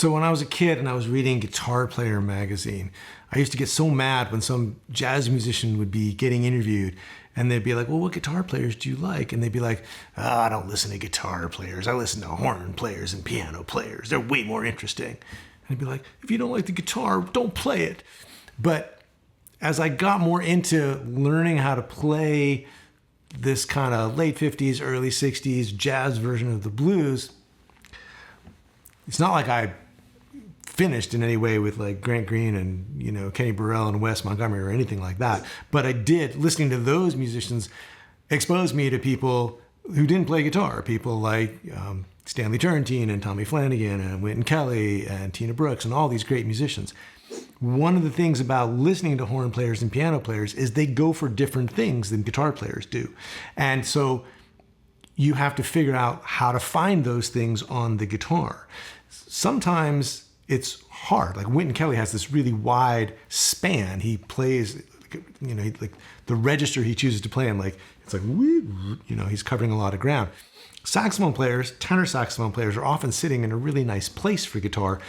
So when I was a kid and I was reading Guitar Player magazine, I used to get so mad when some jazz musician would be getting interviewed and they'd be like, well, what guitar players do you like? And they'd be like, oh, I don't listen to guitar players. I listen to horn players and piano players. They're way more interesting. And I'd be like, if you don't like the guitar, don't play it. But as I got more into learning how to play this kind of late 50s, early 60s jazz version of the blues, it's not like I finished in any way with like Grant Green and, Kenny Burrell and Wes Montgomery or anything like that. But I did, listening to those musicians, expose me to people who didn't play guitar. People like Stanley Turrentine and Tommy Flanagan and Wynton Kelly and Tina Brooks and all these great musicians. One of the things about listening to horn players and piano players is they go for different things than guitar players do. And so you have to figure out how to find those things on the guitar. Sometimes it's hard. Like Wynton Kelly has this really wide span. He plays, like the register he chooses to play in, like it's like, he's covering a lot of ground. Saxophone players, tenor saxophone players are often sitting in a really nice place for guitar.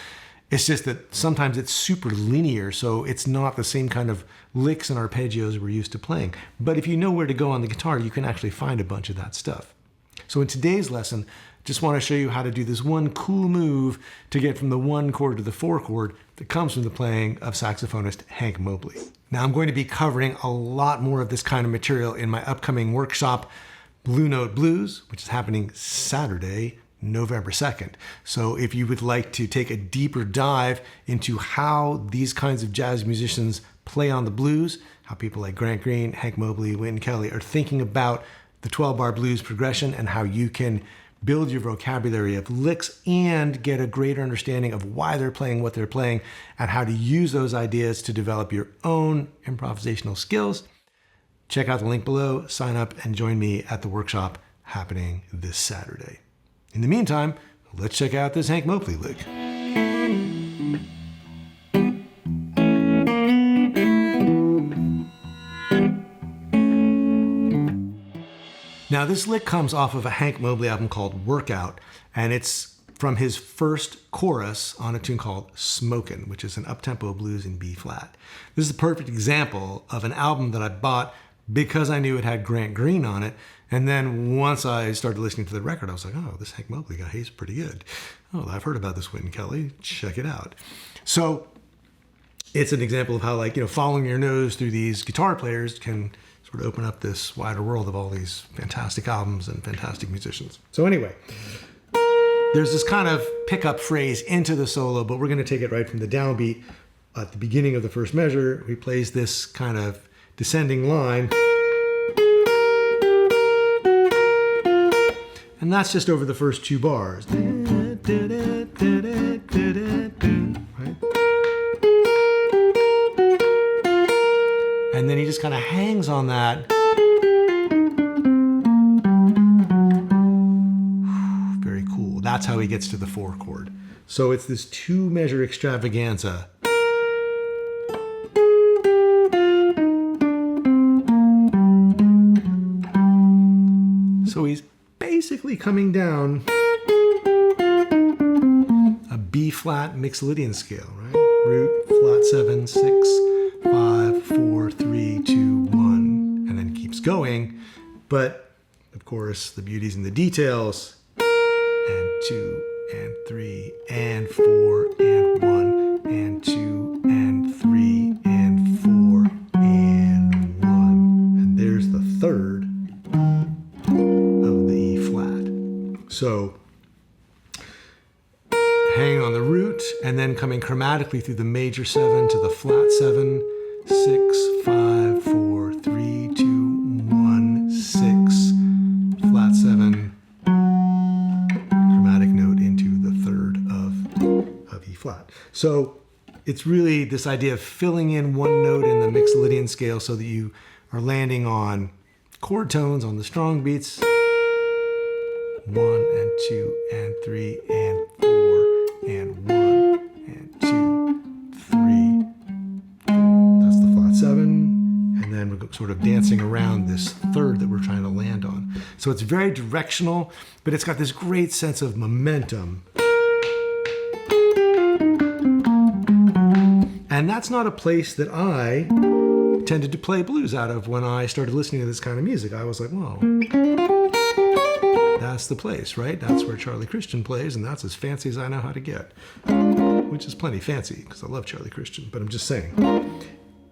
It's just that sometimes it's super linear, so it's not the same kind of licks and arpeggios we're used to playing. But if you know where to go on the guitar, you can actually find a bunch of that stuff. So in today's lesson, just want to show you how to do this one cool move to get from the 1 chord to the 4 chord that comes from the playing of saxophonist Hank Mobley. Now I'm going to be covering a lot more of this kind of material in my upcoming workshop, Blue Note Blues, which is happening Saturday, November 2nd. So if you would like to take a deeper dive into how these kinds of jazz musicians play on the blues, how people like Grant Green, Hank Mobley, Wynton Kelly are thinking about the 12-bar blues progression and how you can build your vocabulary of licks and get a greater understanding of why they're playing what they're playing and how to use those ideas to develop your own improvisational skills, check out the link below, sign up, and join me at the workshop happening this Saturday. In the meantime, let's check out this Hank Mobley lick. Now this lick comes off of a Hank Mobley album called Workout, and it's from his first chorus on a tune called Smokin, which is an up-tempo blues in B flat. This is a perfect example of an album that I bought because I knew it had Grant Green on it. And then once I started listening to the record, I was like, oh, this Hank Mobley guy, he's pretty good. Oh, I've heard about this Wynton Kelly. Check it out. So it's an example of how, following your nose through these guitar players can sort of open up this wider world of all these fantastic albums and fantastic musicians. So anyway, there's this kind of pickup phrase into the solo, but we're going to take it right from the downbeat. At the beginning of the first measure, he plays this kind of descending line. And that's just over the first 2 bars. Right? And then he just kind of hangs on that. Very cool. That's how he gets to the 4 chord. So it's this 2-measure extravaganza. So he's basically coming down a B flat Mixolydian scale, right? Root, flat 7, 6, 5, 4, 3, 2, 1, and then keeps going. But of course, the beauty's in the details. And 2, and 3, and 4, and 1, and 2, and 3, and 4, and 1. And there's the 3rd. So hanging on the root and then coming chromatically through the major 7 to the flat 7, 6, 5, 4, 3, 2, 1, 6, flat 7, chromatic note into the 3rd of E flat. So it's really this idea of filling in one note in the Mixolydian scale so that you are landing on chord tones on the strong beats. 1 and 2 and 3 and 4 and 1 and 2, 3. That's the flat 7. And then we're sort of dancing around this 3rd that we're trying to land on. So it's very directional, but it's got this great sense of momentum. And that's not a place that I tended to play blues out of when I started listening to this kind of music. I was like, whoa, that's the place, right? That's where Charlie Christian plays, and that's as fancy as I know how to get, which is plenty fancy because I love Charlie Christian. But I'm just saying,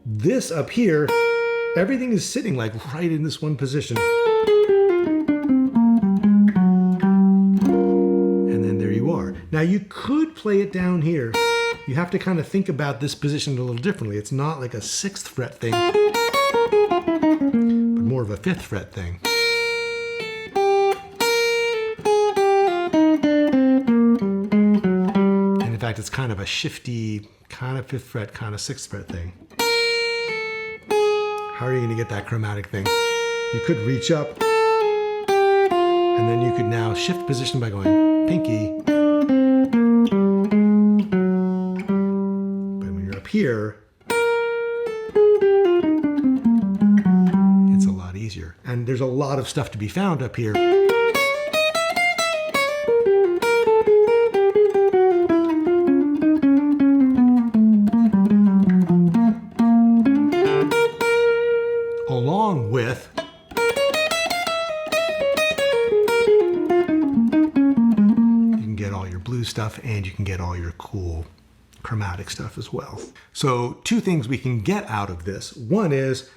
this up here, everything is sitting like right in this one position. And then there you are. Now you could play it down here. You have to kind of think about this position a little differently. It's not like a 6th fret thing, but more of a 5th fret thing. And in fact, it's kind of a shifty, kind of 5th fret, kind of 6th fret thing. How are you going to get that chromatic thing? You could reach up, and then you could now shift position by going pinky. Here, it's a lot easier. And there's a lot of stuff to be found up here. Along with you can get all your blues stuff and you can get all your cool chromatic stuff as well. So 2 things we can get out of this. One is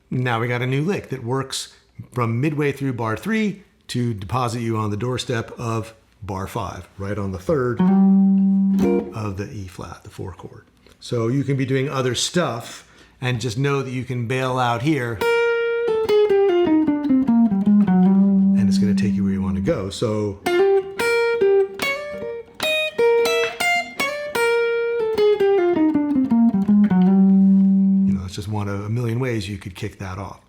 now we got a new lick that works from midway through bar 3 to deposit you on the doorstep of bar 5, right on the 3rd of the E flat, the 4 chord. So you can be doing other stuff and just know that you can bail out here and it's going to take you where you want to go. So just one of a million ways you could kick that off.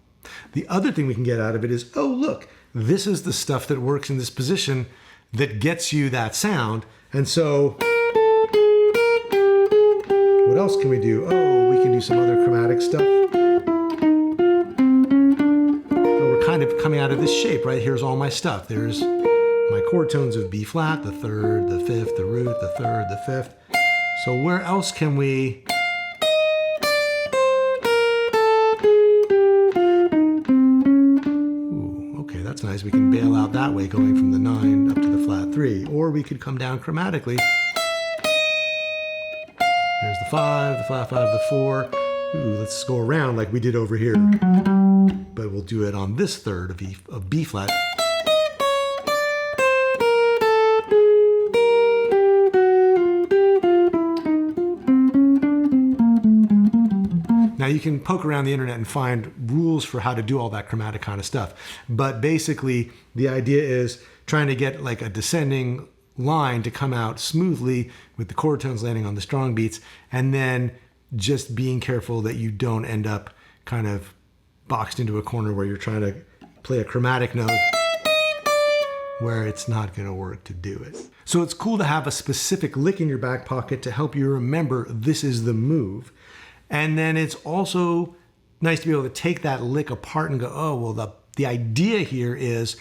The other thing we can get out of it is, oh, look, this is the stuff that works in this position that gets you that sound. And so what else can we do? Oh, we can do some other chromatic stuff. So we're kind of coming out of this shape, right? Here's all my stuff. There's my chord tones of B flat, the 3rd, the 5th, the root, the 3rd, the 5th. So where else can we that's nice. We can bail out that way going from the 9 up to the flat 3. Or we could come down chromatically. There's the 5, the flat 5, the 4. Ooh, let's go around like we did over here. But we'll do it on this 3rd of B flat. Now you can poke around the internet and find rules for how to do all that chromatic kind of stuff. But basically the idea is trying to get like a descending line to come out smoothly with the chord tones landing on the strong beats, and then just being careful that you don't end up kind of boxed into a corner where you're trying to play a chromatic note where it's not going to work to do it. So it's cool to have a specific lick in your back pocket to help you remember this is the move. And then it's also nice to be able to take that lick apart and go, oh, well, the idea here is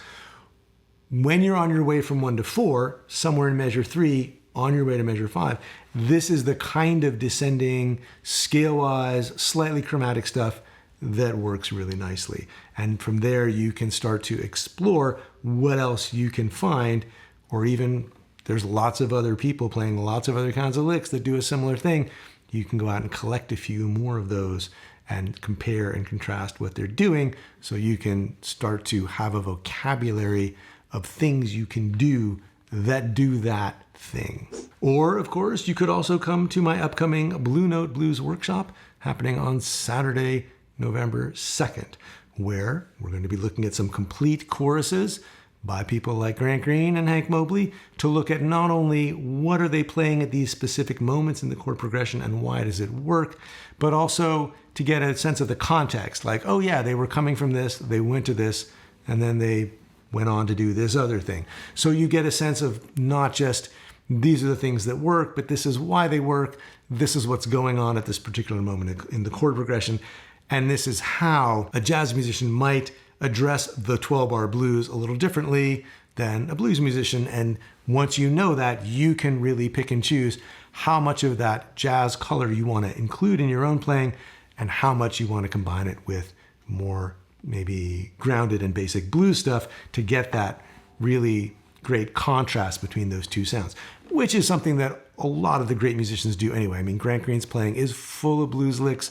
when you're on your way from 1 to 4, somewhere in measure 3, on your way to measure 5, this is the kind of descending, scale-wise, slightly chromatic stuff that works really nicely. And from there, you can start to explore what else you can find, or even there's lots of other people playing lots of other kinds of licks that do a similar thing. You can go out and collect a few more of those and compare and contrast what they're doing so you can start to have a vocabulary of things you can do that thing. Or, of course, you could also come to my upcoming Blue Note Blues workshop happening on Saturday, November 2nd, where we're going to be looking at some complete choruses by people like Grant Green and Hank Mobley to look at not only what are they playing at these specific moments in the chord progression and why does it work, but also to get a sense of the context. Like, oh yeah, they were coming from this, they went to this, and then they went on to do this other thing. So you get a sense of not just these are the things that work, but this is why they work, this is what's going on at this particular moment in the chord progression, and this is how a jazz musician might address the 12-bar blues a little differently than a blues musician. And once you know that, you can really pick and choose how much of that jazz color you want to include in your own playing and how much you want to combine it with more maybe grounded and basic blues stuff to get that really great contrast between those two sounds, which is something that a lot of the great musicians do anyway. I mean, Grant Green's playing is full of blues licks.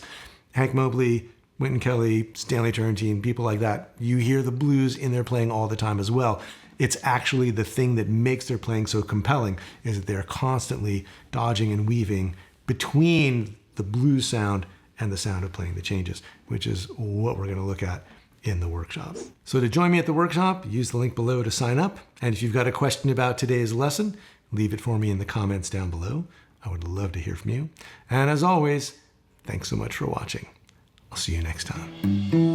Hank Mobley, Wynton Kelly, Stanley Turrentine, people like that, you hear the blues in their playing all the time as well. It's actually the thing that makes their playing so compelling is that they're constantly dodging and weaving between the blues sound and the sound of playing the changes, which is what we're going to look at in the workshop. So to join me at the workshop, use the link below to sign up. And if you've got a question about today's lesson, leave it for me in the comments down below. I would love to hear from you. And as always, thanks so much for watching. I'll see you next time.